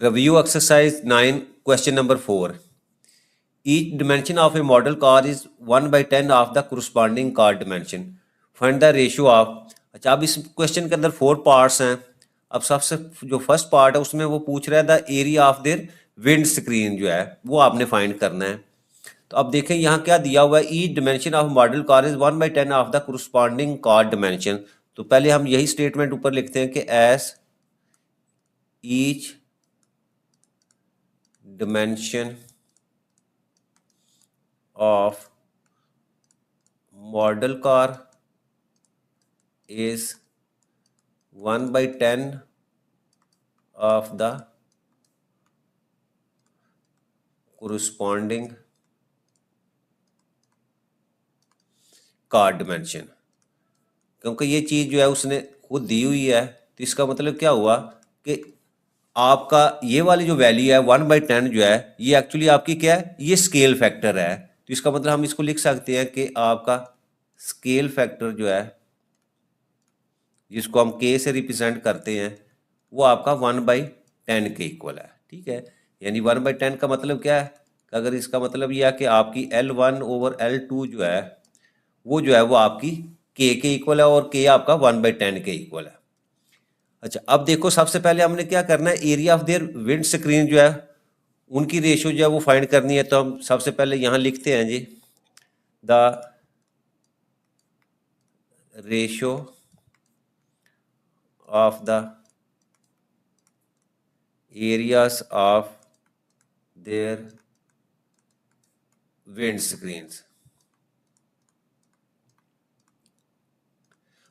Review exercise 9, question number 4. Each dimension of a model car is 1 by 10 of the corresponding car dimension. Find the ratio of. अच्छा, अब इस question के अंदर 4 parts हैं. अब सबसे जो फर्स्ट पार्ट है उसमें वो पूछ रहा है the area of their wind screen जो है वो आपने फाइंड करना है. तो अब देखें यहाँ क्या दिया हुआ है. Each dimension of model car is 1 by 10 of the corresponding car dimension. तो पहले हम यही स्टेटमेंट ऊपर लिखते हैं कि S each dimension of model car is 1 by 10 of the corresponding car dimension. क्योंकि ये चीज़ जो है उसने खुद दी हुई है, तो इसका मतलब क्या हुआ कि आपका ये वाली जो वैल्यू है 1 by 10 जो है ये एक्चुअली आपकी क्या है, ये स्केल फैक्टर है. तो इसका मतलब हम इसको लिख सकते हैं कि आपका स्केल फैक्टर जो है जिसको हम k से रिप्रेजेंट करते हैं वो आपका 1 by 10 के इक्वल है. ठीक है, यानी 1 by 10 का मतलब क्या है, अगर इसका मतलब यह है कि आपकी L1 over L2 जो है वो आपकी k के इक्वल है और k आपका 1 by 10 के इक्वल है. अच्छा, अब देखो सबसे पहले हमने क्या करना है, area of their wind screen जो है उनकी रेशियो जो है वो फाइंड करनी है. तो हम सबसे पहले यहाँ लिखते हैं जी the ratio of the areas of their windscreens.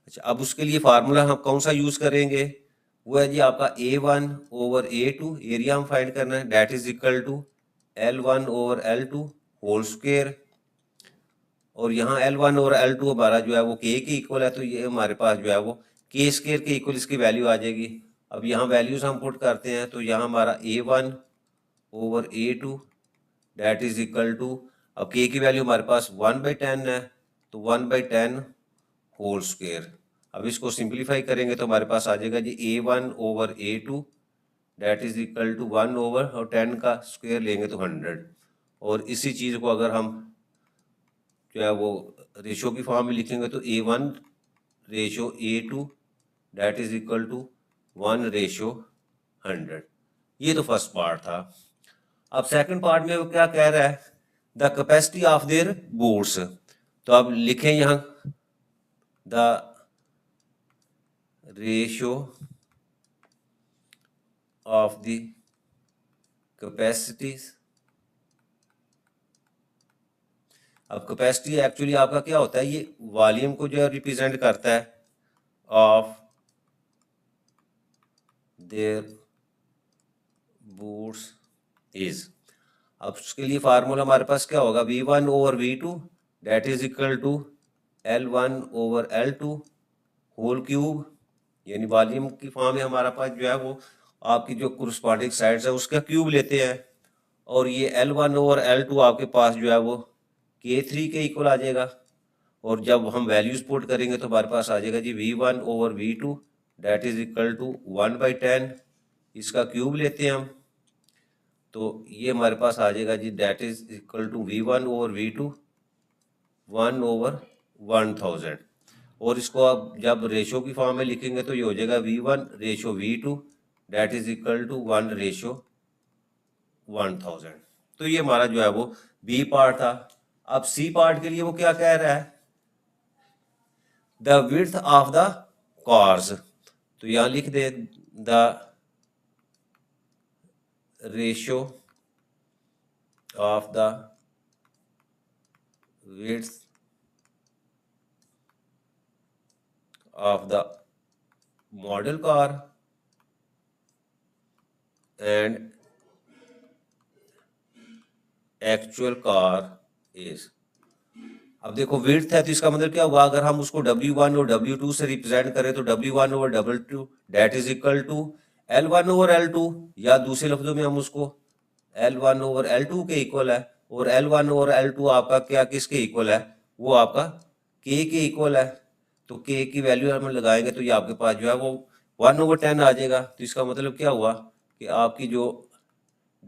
अच्छा, अब उसके लिए फार्मूला हम कौन सा यूज करेंगे, वो है जी आपका A1 over A2. एरिया हम फाइंड करना है, that is equal to L1 over L2 whole square. और यहाँ L1 और L2 हमारा जो है वो k के इक्वल है, तो ये हमारे पास जो है वो k स्क्वायर के इक्वल इसकी वैल्यू आ जाएगी. अब यहाँ वैल्यूज हम पुट करते हैं, तो यहाँ हमारा A1 over A2 that is equal to, अब k की वैल्यू हमारे पास 1 by 10 है, तो 1 by 10 होल स्क्वायर. अब इसको सिंप्लीफाई करेंगे तो हमारे पास आ जाएगा जी A1 over A2 that is equal to 1 over और 10 का स्क्वायर लेंगे तो 100. और इसी चीज़ को अगर हम जो है वो रेशो की फॉर्म में लिखेंगे तो A1 ratio A2 that is equal to 1 ratio 100. ये तो फर्स्ट पार्ट था. अब सेकंड पार्ट में वो क्या कह रहा है, the capacity of their boards. तो अब लिखें यहाँ the ratio of the capacities. अब कैपेसिटी एक्चुअली आपका क्या होता है, ये वॉल्यूम को जो है रिप्रेजेंट करता है ऑफ देयर बोर्ड्स इज. अब उसके लिए फार्मूला हमारे पास क्या होगा, V1 over V2 that is equal to L1 over L2 whole cube. यानी वॉल्यूम की फॉर्म में हमारा पास जो है वो आपकी जो कोरस्पॉन्डिंग साइड्स है उसका क्यूब लेते हैं. और ये L1 over L2 आपके पास जो है वो K3 के इक्वल आ जाएगा. और जब हम वैल्यूज पुट करेंगे तो हमारे पास आ जाएगा जी V1 over V2 that is equal to 1 by 10. इसका क्यूब लेते हैं हम, तो ये हमारे पास आ जाएगा जी that is equal to V1 over V2 1 over 1000. और इसको आप जब रेशो की फॉर्म में लिखेंगे तो ये हो जाएगा V1 ratio V2 that is equal to 1 ratio 1000. तो ये हमारा जो है वो बी पार्ट था. अब सी पार्ट के लिए वो क्या कह रहा है, the width of the cars. तो यहाँ लिख दे the ratio of the width of the model car and actual car is. अब देखो विड्थ है तो इसका मतलब क्या हुआ, अगर हम उसको W1 और W2 से रिप्रेजेंट करें तो W1 over W2 that is equal to L1 over L2, या दूसरे लफ्जों में हम उसको L1 over L2 के इक्वल है. और L1 over L2 आपका क्या किसके इक्वल है, वो आपका K के इक्वल है. तो के की वैल्यू हम लगाएंगे तो ये आपके पास जो है वो 1/10 आ जाएगा। तो इसका मतलब क्या हुआ कि आपकी जो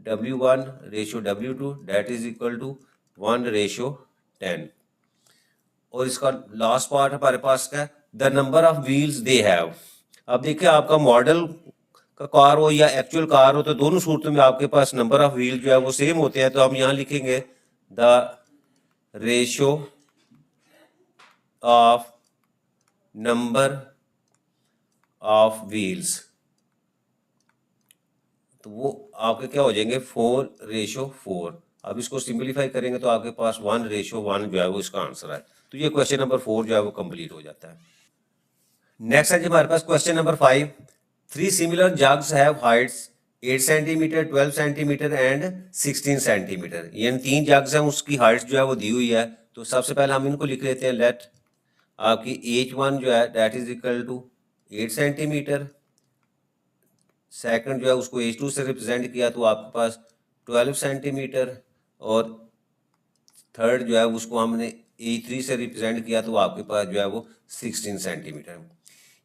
W1 ratio W2 that is equal to 1:10। और इसका लास्ट पार्ट हमारे पास क्या है, the number of wheels they have. अब देखिए आपका मॉडल का कार हो या एक्चुअल कार हो तो दोनों सूरतों में आपके पास नंबर ऑफ व्हील जो है वो सेम होते हैं। तो हम यहाँ लिखेंगे the ratio of number of wheels, तो वो आपके क्या हो जाएंगे 4:4। अब इसको सिंपलीफाई करेंगे तो आपके पास 1:1 जो है वो इसका आंसर है। तो ये क्वेश्चन नंबर 4 जो है वो कंप्लीट हो जाता है। नेक्स्ट है जी हमारे पास question number 5। 3 similar jugs have heights 8 centimetre, 12 centimetre and 16 centimetre. यानी 3 जग्स हैं, उसकी हाइट्स जो है वो दी हुई है। तो सबसे पहले हम इनको लिख लेते हैं। लेट आपकी H1 जो है that is equal to 8 centimetre, second जो है उसको H2 से रिप्रेजेंट किया तो आपके पास 12 सेंटीमीटर, और थर्ड जो है उसको हमने H3 से रिप्रेजेंट किया तो आपके पास जो है वो 16 centimetre.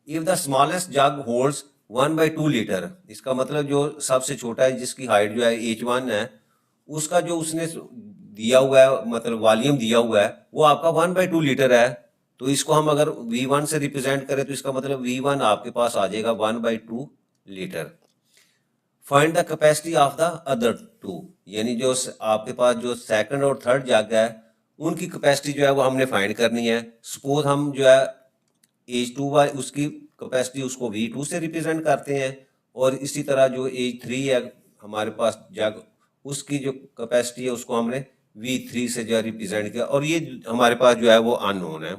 If the smallest jug holds 1/2 litre, इसका मतलब जो सबसे छोटा है जिसकी हाइट जो है H1 है, उसका जो उसने दिया हुआ है मतलब वॉल्यूम दिया हुआ है वो आपका 1/2 लीटर है। तो इसको हम अगर V1 से रिप्रेजेंट करें तो इसका मतलब V1 आपके पास आ जाएगा 1/2 litre. Find the capacity of the other two, यानी जो आपके पास जो सेकंड और थर्ड जग है उनकी कैपेसिटी जो है वो हमने फाइंड करनी है। सपोज हम जो है H2 उसकी कैपेसिटी उसको V2 से रिप्रेजेंट करते हैं, और इसी तरह जो H3 है हमारे पास जग, उसकी जो कैपेसिटी है उसको हमने V3 से जो है रिप्रेजेंट किया, और ये हमारे पास जो है वो अननोन है।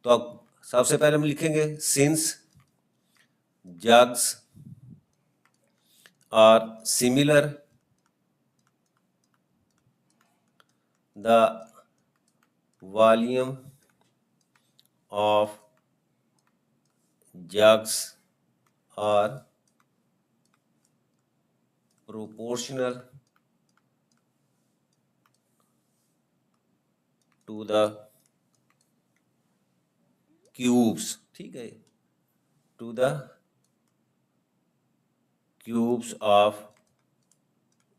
तो अब सबसे पहले हम लिखेंगे since jugs are similar the volume of jugs are proportional to the cubes, ठीक है, to the cubes of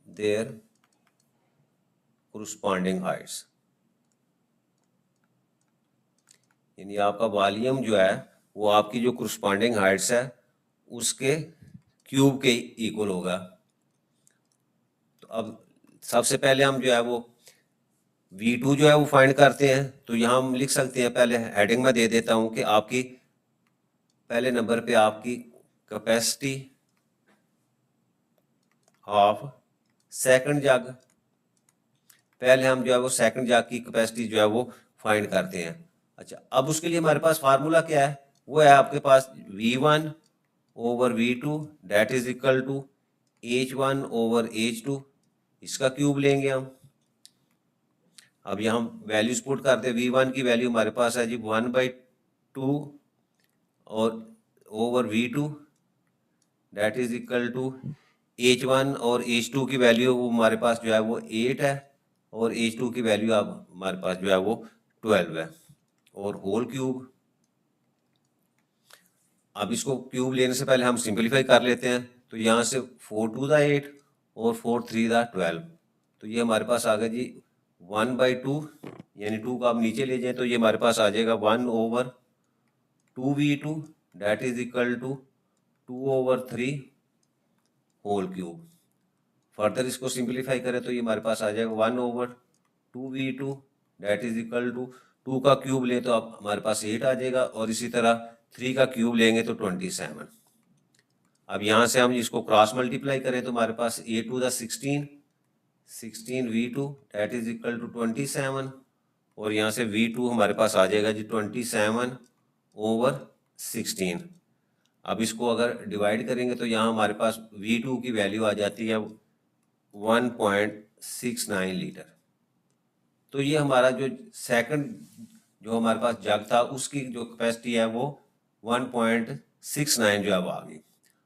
their corresponding heights। यानी आपका वॉल्यूम जो है वो आपकी जो corresponding heights है उसके क्यूब के इक्वल होगा। तो अब सबसे पहले हम जो है वो V2 जो है वो फाइंड करते हैं। तो यहाँ हम लिख सकते हैं, पहले हेडिंग में दे देता हूँ कि आपकी पहले नंबर पे आपकी कैपेसिटी ऑफ सेकंड जग, पहले हम जो है वो सेकंड जग की कैपेसिटी जो है वो फाइंड करते हैं। अच्छा, अब उसके लिए हमारे पास फार्मूला क्या है, वो है आपके पास V1 over V2 that is equal to H1 over H2, इसका क्यूब लेंगे हम। अब यहाँ हम वैल्यूज पुट करते हैं। V1 की वैल्यू हमारे पास है जी 1/2 और over V2 that is equal to H1 और H2 की वैल्यू वो हमारे पास जो है वो 8 है, और H2 की वैल्यू अब हमारे पास जो है वो 12 है, और होल क्यूब। अब इसको क्यूब लेने से पहले हम सिंपलीफाई कर लेते हैं। तो यहाँ से 4 × 2 = 8 और 4 × 3 = 12। तो ये हमारे पास आ गया जी 1/2, यानी 2 का आप नीचे ले जाएं तो ये हमारे पास आ जाएगा 1/2V2 that is equal to 2/3 whole cube. Further इसको सिंपलीफाई करें तो ये हमारे पास आ जाएगा 1/2V2 that is equal to 2 का क्यूब लें तो अब हमारे पास 8 आ जाएगा, और इसी तरह 3 का क्यूब लेंगे तो 27। अब यहाँ से हम इसको क्रॉस मल्टीप्लाई करें तो हमारे पास 8 × 16 16V2 that is equal to 27, और यहाँ से V2 हमारे पास आ जाएगा जी 27/16। अब इसको अगर डिवाइड करेंगे तो यहाँ हमारे पास V2 की वैल्यू आ जाती है 1.69 लीटर। तो ये हमारा जो सेकंड जो हमारे पास जग था उसकी जो कैपेसिटी है वो 1.69 जो है वो आ गई।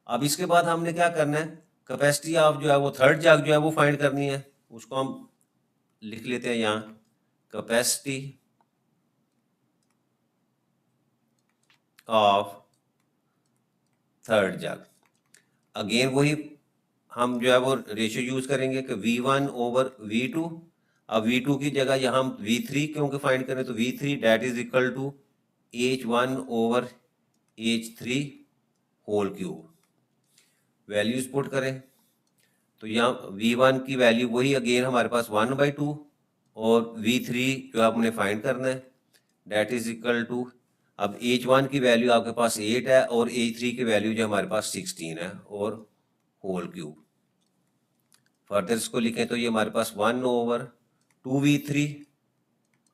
अब इसके बाद हमने क्या करना है, कैपेसिटी ऑफ जो है वो थर्ड जग जो है वो फाइंड करनी है। उसको हम लिख लेते हैं यहाँ capacity of third jug. Again वही हम जो है वो रेशियो यूज करेंगे कि V1 ओवर V2। अब V2 की जगह यहाँ हम V3 क्योंकि फाइंड करें तो V3 that is equal to H1 over H3 whole cube. Values put करें तो यहाँ V1 की वैल्यू वही अगेन हमारे पास 1/2 और V3 जो आपने फाइंड करना है दैट इज इक्वल टू, अब H1 की वैल्यू आपके पास 8 है और H3 की वैल्यू जो हमारे पास 16 है और होल क्यूब। फर्दर इसको लिखें तो ये हमारे पास 1 ओवर 2V3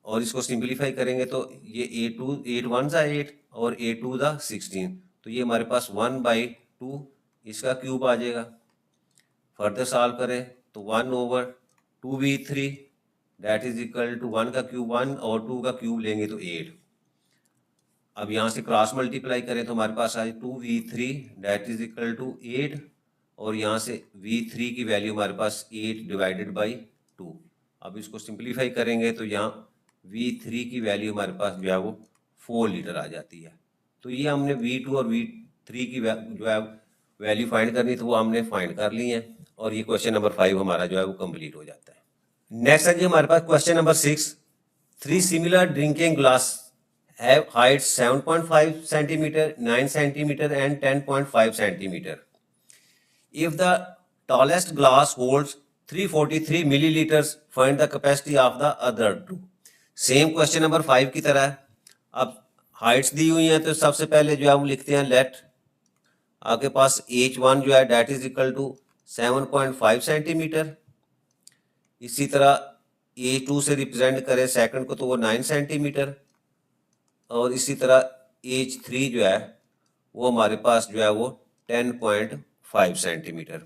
और इसको सिंप्लीफाई करेंगे तो ये 8 1 ज़ा 8 और 8 2 ज़ा 16, तो ये हमारे पास 1/2 इसका क्यूब आ जाएगा। फर्दर सॉल्व करें तो 1 over 2V3 that is equal to 1 का क्यूब 1 और 2 का क्यूब लेंगे तो 8। अब यहाँ से क्रॉस मल्टीप्लाई करें तो हमारे पास आए 2V3 that is equal to 8 और यहाँ से V3 की वैल्यू हमारे पास 8 डिवाइडेड बाई 2। अब इसको सिंप्लीफाई करेंगे तो यहाँ V3 की वैल्यू हमारे पास जो है वो 4 लीटर आ जाती है। तो ये हमने V2 और V3 की जो है वैल्यू फाइंड करनी थी वो हमने फाइंड कर ली है और ये क्वेश्चन नंबर 5 हमारा जो है वो कंप्लीट हो जाता है। नेक्स्ट है जी हमारे पास question number 6। 3 similar drinking glass have heights 7.5 centimeter, 9 centimeter and 10.5 centimeter. If the tallest glass holds 343 milliliters, find the capacity of the other two. Same question number 5 की तरह है। अब हाइट्स दी हुई हैं तो सबसे पहले जो है हम लिखते हैं लेट आपके पास H1 जो है that is equal to 7.5 centimetre. इसी तरह H2 से रिप्रेजेंट करें सेकंड को तो वो 9 सेंटीमीटर और इसी तरह H3 जो है वो हमारे पास जो है वो 10.5 सेंटीमीटर।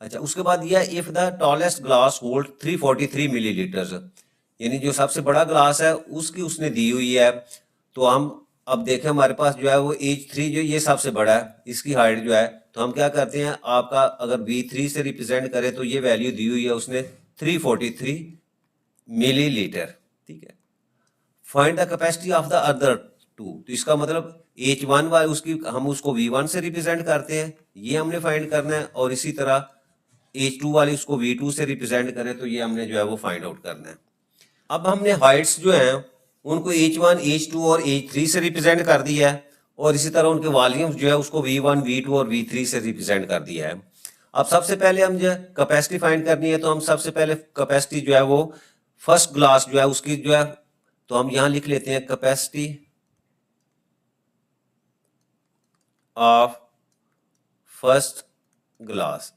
अच्छा, उसके बाद यह if the tallest glass hold 343 millilitres, यानी जो सबसे बड़ा ग्लास है उसकी उसने दी हुई है। तो हम अब देखें हमारे पास जो है वो H3 जो ये सबसे बड़ा है, इसकी हाइट जो है, तो हम क्या करते हैं आपका अगर V3 से रिप्रेजेंट करें तो ये वैल्यू दी हुई है उसने 343 मिलीलीटर। ठीक है, find the capacity of the other two, तो इसका मतलब H1 वाले उसकी हम उसको V1 से रिप्रेजेंट करते हैं, ये हमने फाइंड करना है और इसी तरह H2 वाले उसको V2 से रिप्रेजेंट करें तो ये हमने जो है वो फाइंड आउट करना है। अब हमने हाइट्स जो हैं उनको H1, H2 और H3 से रिप्रेजेंट कर दिया है और इसी तरह उनके वॉल्यूम्स जो है उसको V1, V2 और V3 से रिप्रेजेंट कर दिया है। अब सबसे पहले हम जो कैपेसिटी फाइंड करनी है तो हम सबसे पहले कैपेसिटी जो है वो फर्स्ट ग्लास जो है उसकी जो है, तो हम यहां लिख लेते हैं कैपेसिटी ऑफ फर्स्ट ग्लास।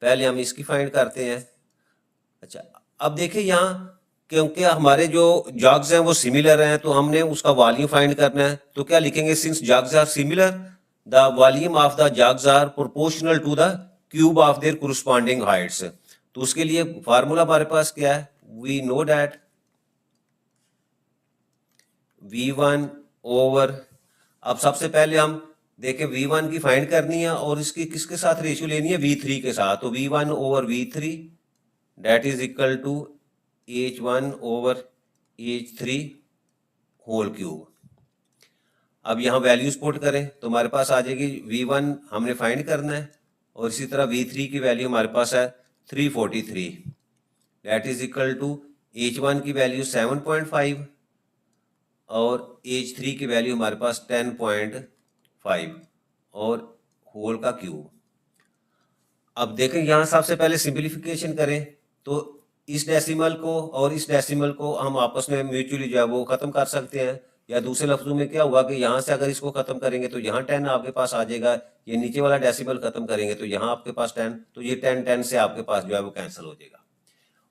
पहले हम इसकी फाइंड करते हैं। अच्छा, अब देखिए यहाँ क्योंकि हमारे जो जग्स हैं वो सिमिलर हैं तो हमने उसका वॉल्यूम फाइंड करना है, तो क्या लिखेंगे since jugs are similar the volume of the jugs are proportional to the cube of their corresponding heights. तो उसके लिए फार्मूला हमारे पास क्या है, we know that V1 over, अब सबसे पहले हम देखें V1 की फाइंड करनी है और इसकी किसके साथ रेशियो लेनी है, V3 के साथ। तो V1 over V3 that is equal to H1 over H3 whole cube. अब यहाँ वैल्यूज पुट करें तो हमारे पास आ जाएगी V1 हमने फाइंड करना है और इसी तरह V3 की वैल्यू हमारे पास है 343 that is equal to H1 की वैल्यू 7.5 और H3 की वैल्यू हमारे पास 10.5 और होल का क्यूब। अब देखें यहाँ सबसे पहले सिंप्लीफिकेशन करें तो इस डेसिमल को और इस डेसिमल को हम आपस में म्यूचुअली जो है वो खत्म कर सकते हैं, या दूसरे लफ्जों में क्या हुआ कि यहाँ से अगर इसको खत्म करेंगे तो यहाँ 10 आपके पास आ जाएगा, ये नीचे वाला डेसिमल खत्म करेंगे तो यहाँ आपके पास 10, तो ये 10 से आपके पास जो है वो कैंसिल हो जाएगा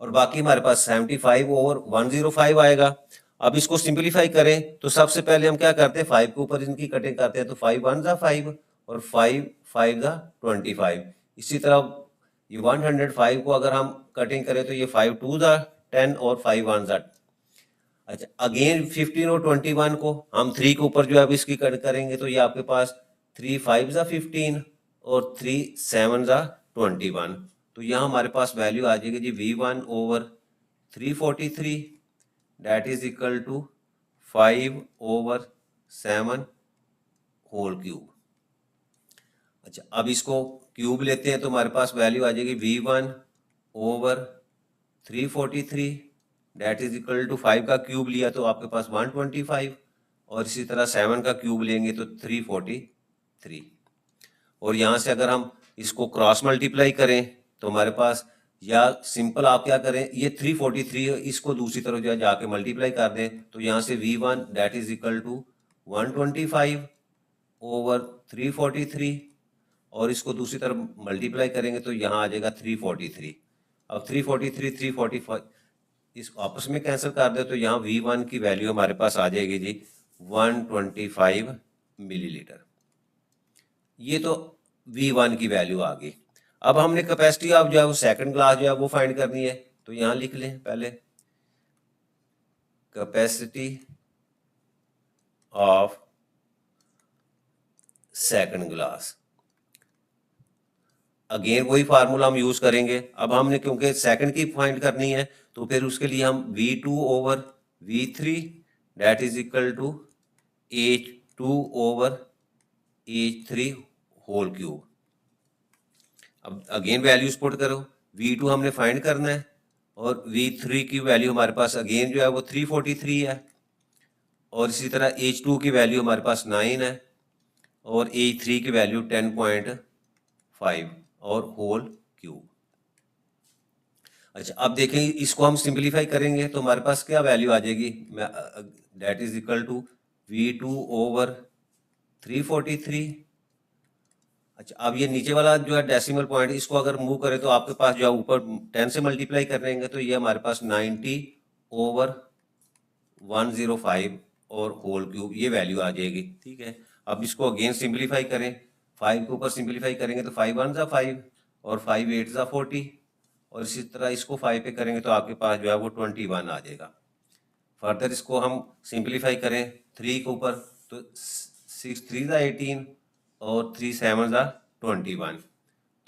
और बाकी हमारे पास 75 ओवर 105 आएगा। अब इसको सिंप्लीफाई करें तो सबसे पहले हम क्या करते हैं 5 के ऊपर इनकी कटिंग करते हैं, तो 5 1 जा 5 और 5 5 जा 25। इसी तरह ये 105 को अगर हम कटिंग करें तो ये 5 2 जा 10 और 5 1 जा। अच्छा, अगेन 15 और 21 को हम 3 के ऊपर जो है इसकी कट करेंगे तो ये आपके पास 3 5 जा 15 और 3 7 जा 21। तो यहाँ हमारे पास वैल्यू आ जाएगी जी V1 over 343 that is equal to 5 over 7 whole cube. अच्छा, अब इसको क्यूब लेते हैं तो हमारे पास वैल्यू आ जाएगी V1 over 343 that is equal to 5 का क्यूब लिया तो आपके पास 125 और इसी तरह 7 का क्यूब लेंगे तो 343। और यहाँ से अगर हम इसको क्रॉस मल्टीप्लाई करें तो हमारे पास, या सिंपल आप क्या करें, ये 343 इसको दूसरी तरफ जो है जाके मल्टीप्लाई कर दें तो यहाँ से V1 that is equal to 125 over 343 और इसको दूसरी तरफ मल्टीप्लाई करेंगे तो यहाँ आ जाएगा 343। अब 343 345 इस आपस में कैंसिल कर दे तो यहाँ V1 की वैल्यू हमारे पास आ जाएगी जी 125 मिलीलीटर। ये तो V1 की वैल्यू आ गई। अब हमने कैपेसिटी ऑफ जो है वो सेकंड ग्लास जो है वो फाइंड करनी है तो यहाँ लिख लें पहले capacity of second glass. Again वही फार्मूला हम यूज करेंगे। अब हमने क्योंकि सेकंड की फाइंड करनी है तो फिर उसके लिए हम V2 over V3 that is equal to H2 over H3 whole cube. अब अगेन वैल्यूज पुट करो, V2 हमने फाइंड करना है और V3 की वैल्यू हमारे पास अगेन जो है वो 343 है और इसी तरह H2 की वैल्यू हमारे पास 9 है और H3 की वैल्यू 10.5 और होल क्यूब। अच्छा, अब देखें इसको हम सिंप्लीफाई करेंगे तो हमारे पास क्या वैल्यू आ जाएगी, that is equal to V2 over 343। अच्छा, अब ये नीचे वाला जो है डेसिमल पॉइंट इसको अगर मूव करें तो आपके पास जो है ऊपर 10 से मल्टीप्लाई करेंगे तो ये हमारे पास 90 ओवर 105 और होल क्यूब ये वैल्यू आ जाएगी। ठीक है, अब इसको अगेन सिंप्लीफाई करें, 5 के ऊपर सिंप्लीफाई करेंगे तो 5 1 जा 5 और 5 8 जा 40 और इसी तरह इसको 5 पे करेंगे तो आपके पास जो है वो 21 आ जाएगा। फर्दर इसको हम सिंप्लीफाई करें 3 के ऊपर तो 6 3 जा 18 और 3 7 जा 21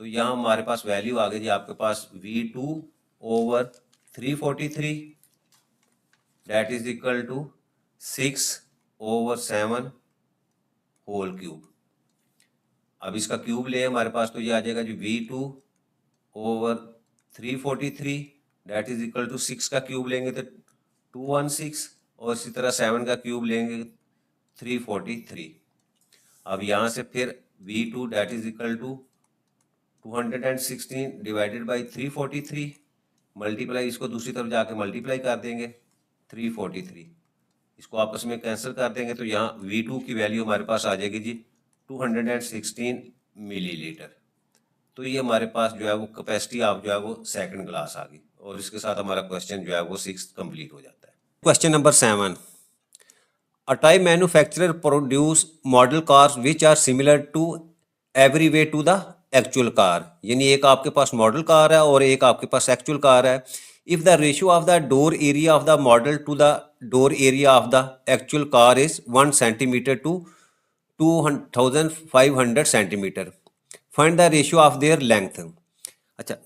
तो यहाँ हमारे पास वैल्यू आ गई जी आपके पास V2 over 343 that is equal to 6 over 7 whole cube. अब इसका क्यूब ले हमारे पास तो ये आ जाएगा जी V2 over 343 that is equal to 6 का क्यूब लेंगे तो 216 और इसी तरह 7 का क्यूब लेंगे 343। अब यहाँ से फिर V2 that is equal to 216 divided by 343 multiply, इसको दूसरी तरफ जाके मल्टीप्लाई कर देंगे 343, इसको आपस में कैंसिल कर देंगे तो यहाँ V2 की वैल्यू हमारे पास आ जाएगी जी 216 मिलीलीटर। तो ये हमारे पास जो है वो कैपेसिटी ऑफ जो है वो सेकंड ग्लास आ गई और इसके साथ हमारा क्वेश्चन जो है वो 6 कंप्लीट हो जाता है। Question number 7, a type manufacturer produce model cars which are similar to every way to the actual car. यानी एक आपके पास मॉडल कार है और एक आपके पास एक्चुअल कार है। If the ratio of the door area of the model to the door area of the actual car is 1 centimetre to 2500 centimetre, find the ratio of their length. अच्छा,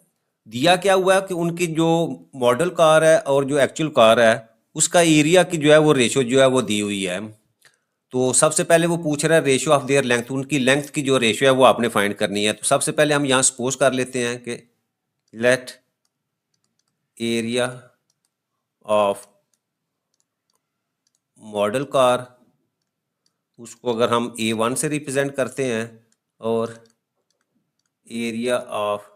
दिया क्या हुआ है कि उनकी जो मॉडल कार है और जो एक्चुअल कार है उसका एरिया की जो है वो रेशियो जो है वो दी हुई है। तो सबसे पहले वो पूछ रहा है रेशियो ऑफ देयर लेंथ, उनकी लेंथ की जो रेशियो है वो आपने फाइंड करनी है। तो सबसे पहले हम यहाँ सपोज कर लेते हैं कि let area of model car, उसको अगर हम A1 से रिप्रेजेंट करते हैं और एरिया ऑफ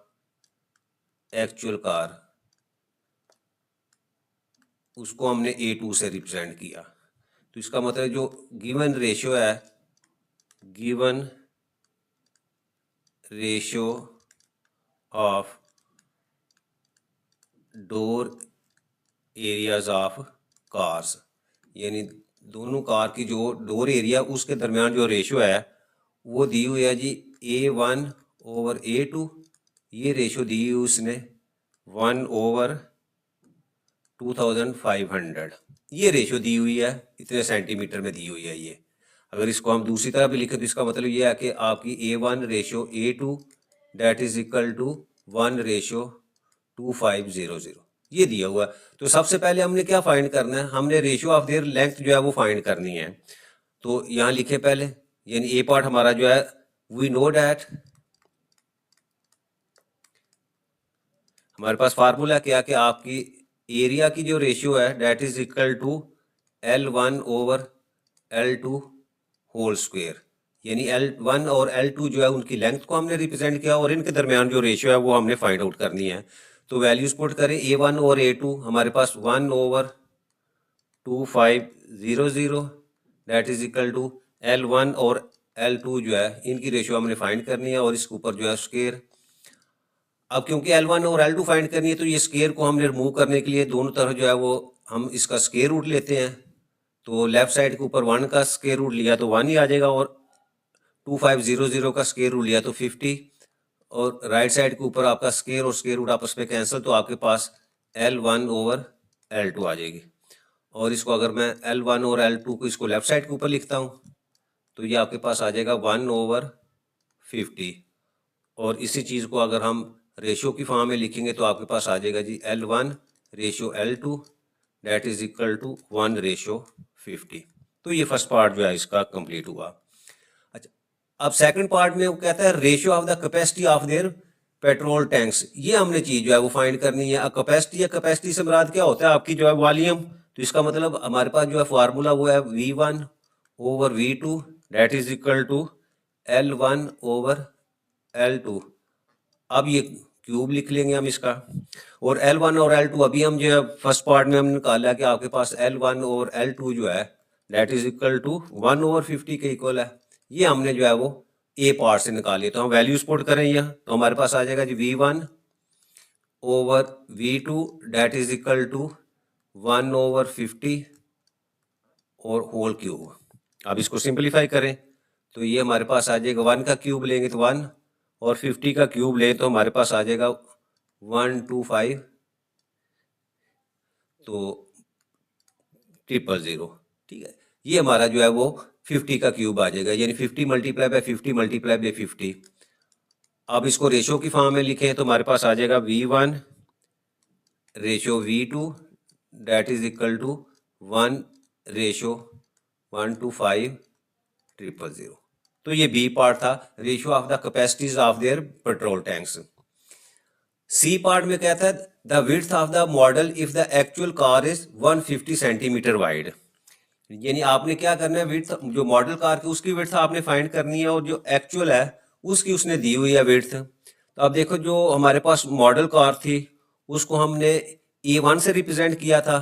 एक्चुअल कार उसको हमने A2 से रिप्रेजेंट किया। तो इसका मतलब जो गिवन रेशियो है, given ratio of door areas of cars, यानी दोनों कार की जो डोर एरिया उसके दरमियान जो रेशियो है वो दी हुई है जी A1 ओवर A2। ये रेशियो दी हुई उसने 1 ओवर 2500, ये रेशियो दी हुई है, इतने सेंटीमीटर में दी हुई है ये। अगर इसको हम दूसरी तरह भी लिखें तो इसका मतलब ये है कि आपकी A1 ratio A2 that is equal to 1 ratio 2500 ये दिया हुआ। तो सबसे पहले हमने क्या फाइंड करना है, हमने रेशियो ऑफ देयर लेंथ जो है वो फाइंड करनी है। तो यहाँ लिखे पहले यानी ए पार्ट हमारा जो है वी नो डैट हमारे पास फार्मूला क्या कि आपकी एरिया की जो रेशियो है that is equal to L1/L2 whole square, यानी L1 और L2 जो है उनकी लेंथ को हमने रिप्रेजेंट किया और इनके दरमियान जो रेशियो है वो हमने फाइंड आउट करनी है। तो वैल्यूज पुट करें A1 और A2 हमारे पास 1/2500 that is equal to L1 और L2 जो है इनकी रेशियो हमने फाइंड करनी है और इसके ऊपर जो है स्क्वायर। अब क्योंकि L1 और L2 फाइंड करनी है तो ये स्क्वायर को हमने रिमूव करने के लिए दोनों तरफ जो है वो हम इसका स्क्वायर रूट लेते हैं। तो लेफ्ट साइड के ऊपर 1 का स्क्वायर रूट लिया तो 1 ही आ जाएगा और 2500 का स्क्वायर रूट लिया तो 50 और राइट साइड के ऊपर आपका स्क्वायर और स्क्वायर रूट आपस में कैंसिल तो आपके पास L1/L2 आ जाएगी। और इसको अगर मैं L1 और L2 को इसको लेफ्ट साइड के ऊपर लिखता हूँ तो ये आपके पास आ जाएगा 1/50 और इसी चीज़ को अगर हम रेशियो की फॉर्म में लिखेंगे तो आपके पास आ जाएगा जी L1/L2 that is equal to 1/50। तो ये फर्स्ट पार्ट जो है इसका कंप्लीट हुआ। अच्छा, अब सेकंड पार्ट में वो कहता है ratio of the capacity of their petrol tanks. ये हमने चीज़ जो है वो फाइंड करनी है। कैपेसिटी या कैपेसिटी से मुराद क्या होता है आपकी जो है वॉल्यूम। तो इसका मतलब हमारे पास जो है फार्मूला वो है V1/V2 that is equal to L1/L2। अब ये क्यूब लिख लेंगे हम इसका और L1 और L2 अभी हम जो है फर्स्ट पार्ट में हमने निकाला कि आपके पास L1 और L2 जो है दैट इज इक्वल टू 1/50 के इक्वल है। ये हमने जो है वो ए पार्ट से निकाली। तो हम वैल्यूज पुट करें यह तो हमारे पास आ जाएगा जी V1/V2 that is equal to 1/50 और होल क्यूब। अब इसको सिंप्लीफाई करें तो ये हमारे पास आ जाएगा 1 का क्यूब लेंगे तो 1 और 50 का क्यूब लें तो हमारे पास आ जाएगा 125 तो 000। ठीक है, ये हमारा जो है वो 50 का क्यूब आ जाएगा यानी 50 मल्टीप्लाई बाय 50 मल्टीप्लाई बाय 50। अब इसको रेशो की फॉर्म में लिखें तो हमारे पास आ जाएगा V1/V2 that is equal to 1/125 तो ये बी पार्ट था ratio of the capacities of their petrol tanks. C part में कहता है the width of the model if the actual car is 150 centimetre wide. यानी आपने क्या करना है विड्थ जो मॉडल कार की उसकी विड्थ आपने फाइंड करनी है और जो एक्चुअल है उसकी उसने दी हुई है विड्थ। तो अब देखो जो हमारे पास मॉडल कार थी उसको हमने A1 से रिप्रेजेंट किया था।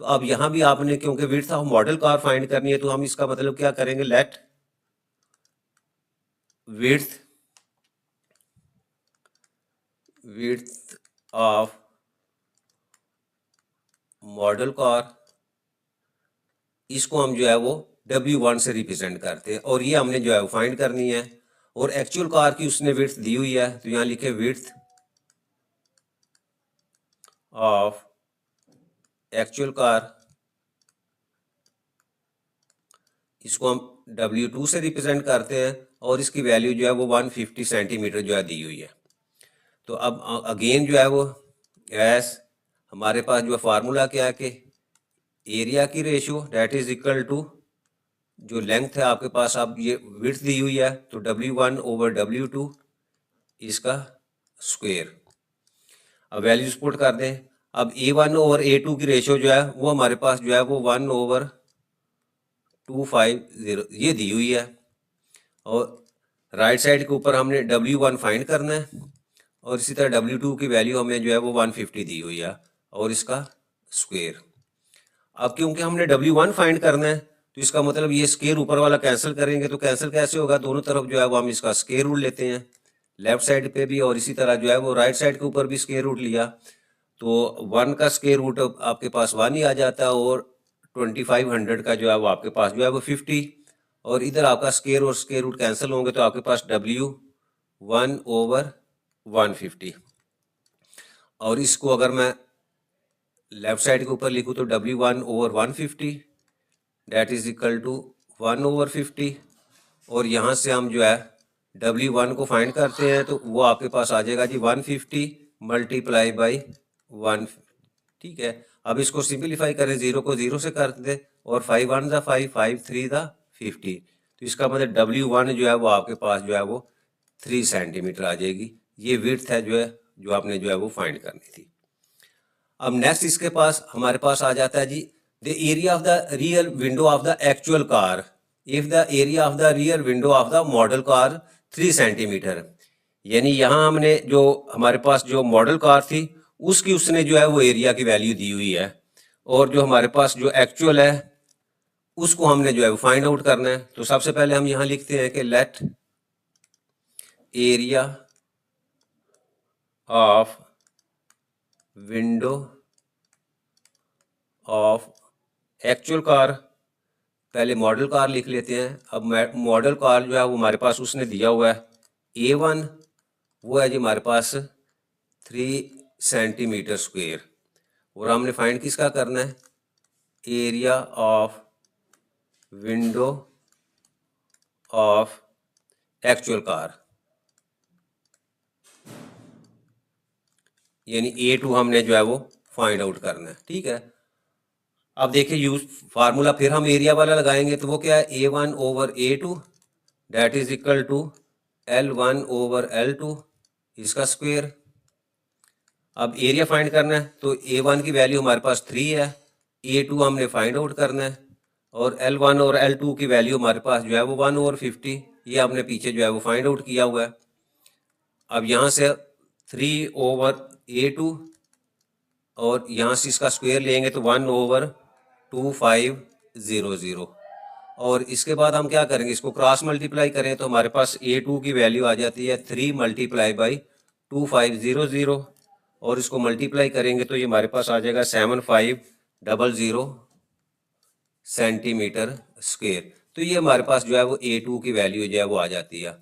तो अब यहाँ भी आपने क्योंकि width of model car find करनी है तो हम इसका मतलब क्या करेंगे let width of model car इसको हम जो है वो W1 से रिप्रेजेंट करते हैं और ये हमने जो है वो फाइंड करनी है और एक्चुअल कार की उसने विड्थ दी हुई है तो यहाँ लिखे विड्थ ऑफ एक्चुअल कार इसको हम W2 से रिप्रेजेंट करते हैं और इसकी वैल्यू जो है वो 150 सेंटीमीटर जो है दी हुई है। तो अब अगेन जो है वो एस हमारे पास जो फार्मूला क्या है कि एरिया की ratio that is equal to जो लेंथ है आपके पास अब ये विड्थ दी हुई है तो W1/W2 इसका स्क्वायर। अब वैल्यूज पुट कर दें। अब A1 और A2 की रेशियो जो है वो हमारे पास जो है वो 1/250 ये दी हुई है और राइट साइड के ऊपर हमने W1 फाइंड करना है और इसी तरह W2 की वैल्यू हमें जो है वो 150 दी हुई है और इसका स्क्वायर। अब क्योंकि हमने W1 फाइंड करना है तो इसका मतलब ये स्क्वायर ऊपर वाला कैंसिल करेंगे तो कैंसिल कैसे होगा दोनों तरफ जो है वो हम इसका स्क्वायर रूट लेते हैं लेफ्ट साइड पे भी और इसी तरह जो है वो राइट साइड के ऊपर भी स्क्वायर रूट लिया तो 1 का स्क्वायर रूट आपके पास 1 ही आ जाता है और 2500 का जो है वो आपके पास जो है वो 50 और इधर आपका स्क्वायर और स्क्वायर रूट कैंसिल होंगे तो आपके पास W1/150 और इसको अगर मैं लेफ्ट साइड के ऊपर लिखूँ तो W1/150 date is equal to 1/50 और यहाँ से हम जो है W1 को फाइंड करते हैं तो वो आपके पास आ जाएगा जी 150 मल्टीप्लाई बाई 1। ठीक है, अब इसको सिंप्लीफाई करें 0 को 0 से कर दे और 5 1 5 5 3 50 तो इसका मतलब W1 जो है वो आपके पास जो है वो 3 सेंटीमीटर आ जाएगी। ये विड्थ है जो आपने जो है वो फाइंड करनी थी। अब नेक्स्ट इसके पास हमारे पास आ जाता है जी the area of the real window of the actual car if the area of the real window of the model car 3 centimetre. यानी यहाँ हमने जो हमारे पास जो मॉडल कार थी उसकी उसने जो है वो एरिया की वैल्यू दी हुई है, और जो हमारे पास जो एक्चुअल है उसको हमने जो है वो फाइंड आउट करना है। तो सबसे पहले हम यहाँ लिखते हैं कि let area of window of actual car, पहले मॉडल कार लिख लेते हैं। अब मॉडल कार जो है वो हमारे पास उसने दिया हुआ है A1, वो है जी हमारे पास 3 सेंटीमीटर स्क्वेयर, और हमने फाइंड किसका करना है, area of window of actual car, यानी A2 हमने जो है वो फाइंड आउट करना है। ठीक है, अब देखिए यूज फार्मूला फिर हम एरिया वाला लगाएंगे, तो वो क्या है A1 over A2 that is equal to L1 over L2 इसका स्क्वेयर। अब एरिया फाइंड करना है, तो A1 की वैल्यू हमारे पास 3 है, A2 हमने फाइंड आउट करना है, और L1 और L2 की वैल्यू हमारे पास जो है वो 1 ओवर 50, ये हमने पीछे जो है वो फाइंड आउट किया हुआ है। अब यहाँ से 3 ओवर A2 और यहाँ से इसका स्क्वायर लेंगे तो 1 ओवर 2500, और इसके बाद हम क्या करेंगे, इसको क्रॉस मल्टीप्लाई करें तो हमारे पास A2 की वैल्यू आ जाती है 3 मल्टीप्लाई बाई 2500, और इसको मल्टीप्लाई करेंगे तो ये हमारे पास आ जाएगा 7500 सेंटीमीटर स्क्वायर। तो ये हमारे पास जो है वो A2 की वैल्यू जो है वो आ जाती है।